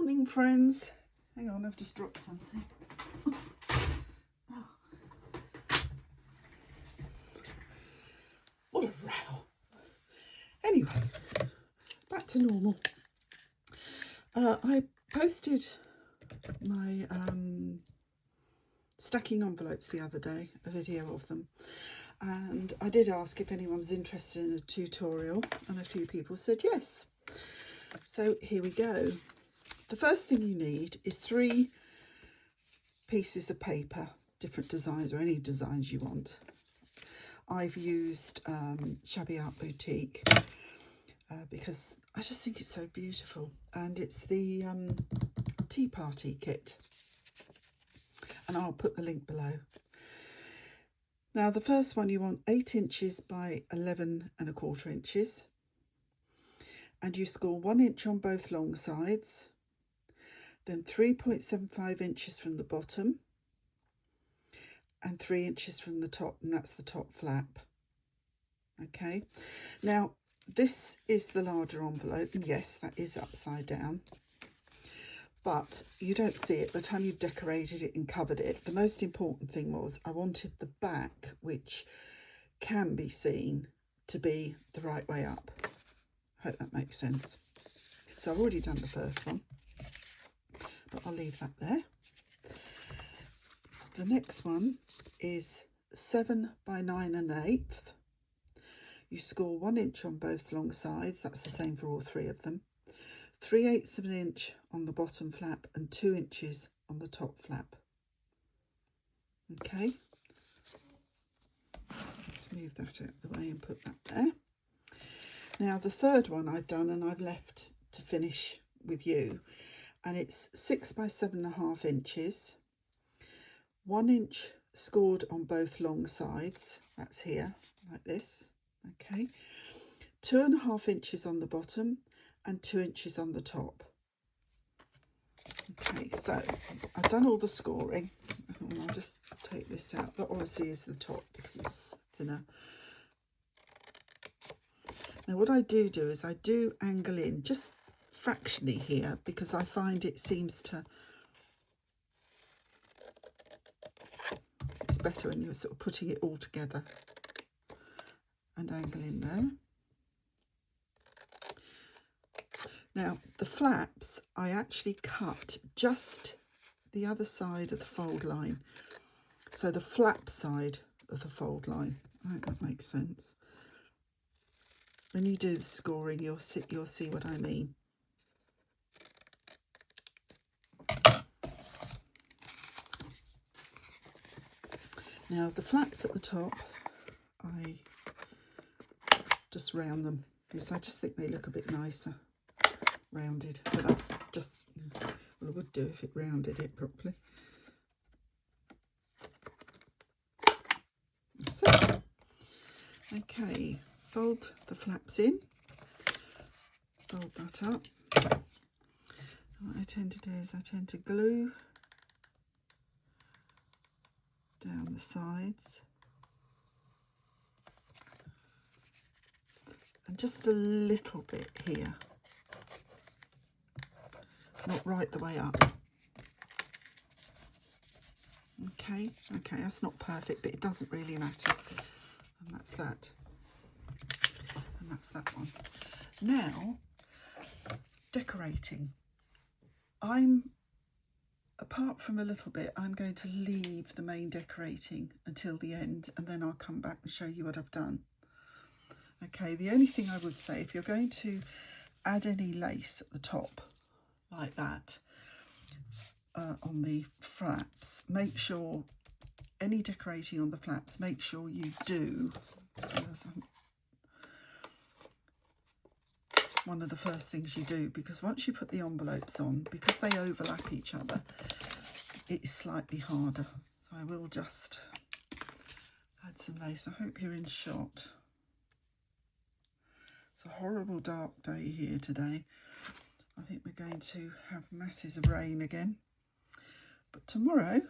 Morning, friends. Hang on, I've just dropped something. Oh. What a row. Anyway, back to normal. I posted my stacking envelopes the other day, a video of them, and I did ask if anyone was interested in a tutorial, and a few people said yes. So here we go. The first thing you need is 3 pieces of paper, different designs or any designs you want. I've used Shabby Art Boutique because I just think it's so beautiful, and it's the tea party kit, and I'll put the link below. Now the first one, you want 8 inches by 11 1/4 inches, and you score 1 inch on both long sides, then 3.75 inches from the bottom and 3 inches from the top, and that's the top flap. Okay, now this is the larger envelope, and yes, that is upside down, but you don't see it by the time you've decorated it and covered it. The most important thing was I wanted the back, which can be seen, to be the right way up. Hope that makes sense. So I've already done the first one, but I'll leave that there. The next one is 7 by 9 1/8. You score 1 inch on both long sides, that's the same for all 3 of them. 3/8 of an inch on the bottom flap and 2 inches on the top flap. Okay, let's move that out of the way and put that there. Now the third one I've done, and I've left to finish with you, and it's 6 by 7 1/2 inches, 1 inch scored on both long sides, that's here like this. Okay, 2 1/2 inches on the bottom and 2 inches on the top. Okay, so I've done all the scoring, and I'll just take this out. That obviously is the top because it's thinner. Now what I do is I do angle in just fractionally here, because I find it seems to, it's better when you're sort of putting it all together, and angle in there. Now the flaps, I actually cut just the other side of the fold line, so the flap side of the fold line. I hope that makes sense. When you do the scoring, you'll see what I mean. Now the flaps at the top, I just round them because I just think they look a bit nicer rounded, but that's just, well, it would do if it rounded it properly. That's it. Okay, fold the flaps in, fold that up. And what I tend to do is I tend to glue down the sides, and just a little bit here, not right the way up. Okay, that's not perfect, but it doesn't really matter. And that's that, and that's that one. Now decorating, apart from a little bit, I'm going to leave the main decorating until the end, and then I'll come back and show you what I've done. Okay, the only thing I would say, if you're going to add any lace at the top like that on the flaps, make sure any decorating on the flaps, make sure you do, one of the first things you do, because once you put the envelopes on, because they overlap each other, it is slightly harder. So I will just add some lace. I hope you're in shot. It's a horrible dark day here today. I think we're going to have masses of rain again. But tomorrow,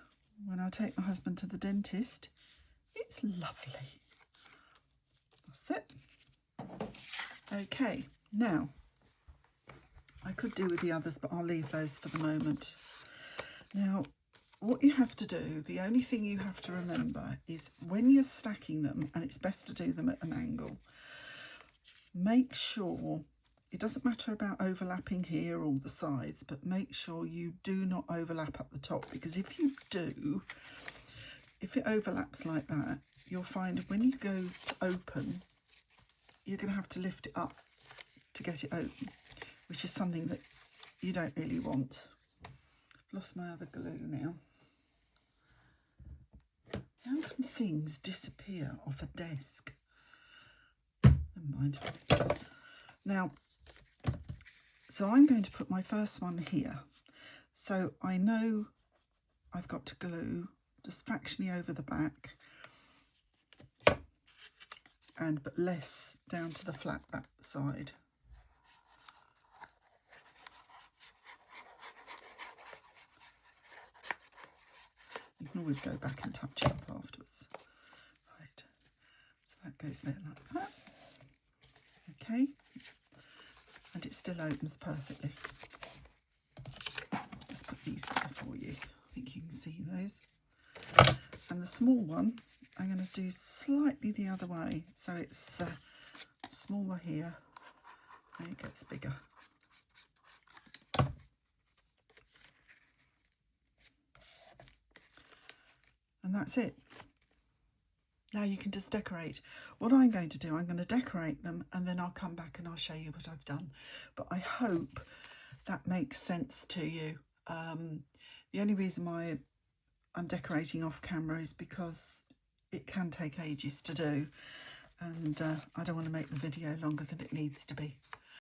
when I take my husband to the dentist, it's lovely. That's it. Okay, now I I could do with the others, but I'll leave those for the moment. Now, what you have to do, the only thing you have to remember is when you're stacking them, and it's best to do them at an angle, make sure, it doesn't matter about overlapping here or the sides, but make sure you do not overlap at the top, because if you do, if it overlaps like that, you'll find when you go to open, you're going to have to lift it up to get it open, which is something that you don't really want. I've lost my other glue now. How can things disappear off a desk? Never mind. Now, so I'm going to put my first one here. So I know I've got to glue just fractionally over the back, but less down to the flat back side. You can always go back and touch it up afterwards. Right, so that goes there like that. Okay, and it still opens perfectly. Just put these there for you. I think you can see those. And the small one, I'm going to do slightly the other way, so it's smaller here and it gets bigger. And that's it. Now you can just decorate. What I'm going to do, I'm going to decorate them and then I'll come back and I'll show you what I've done. But I hope that makes sense to you. The only reason why I'm decorating off camera is because it can take ages to do, and I don't want to make the video longer than it needs to be.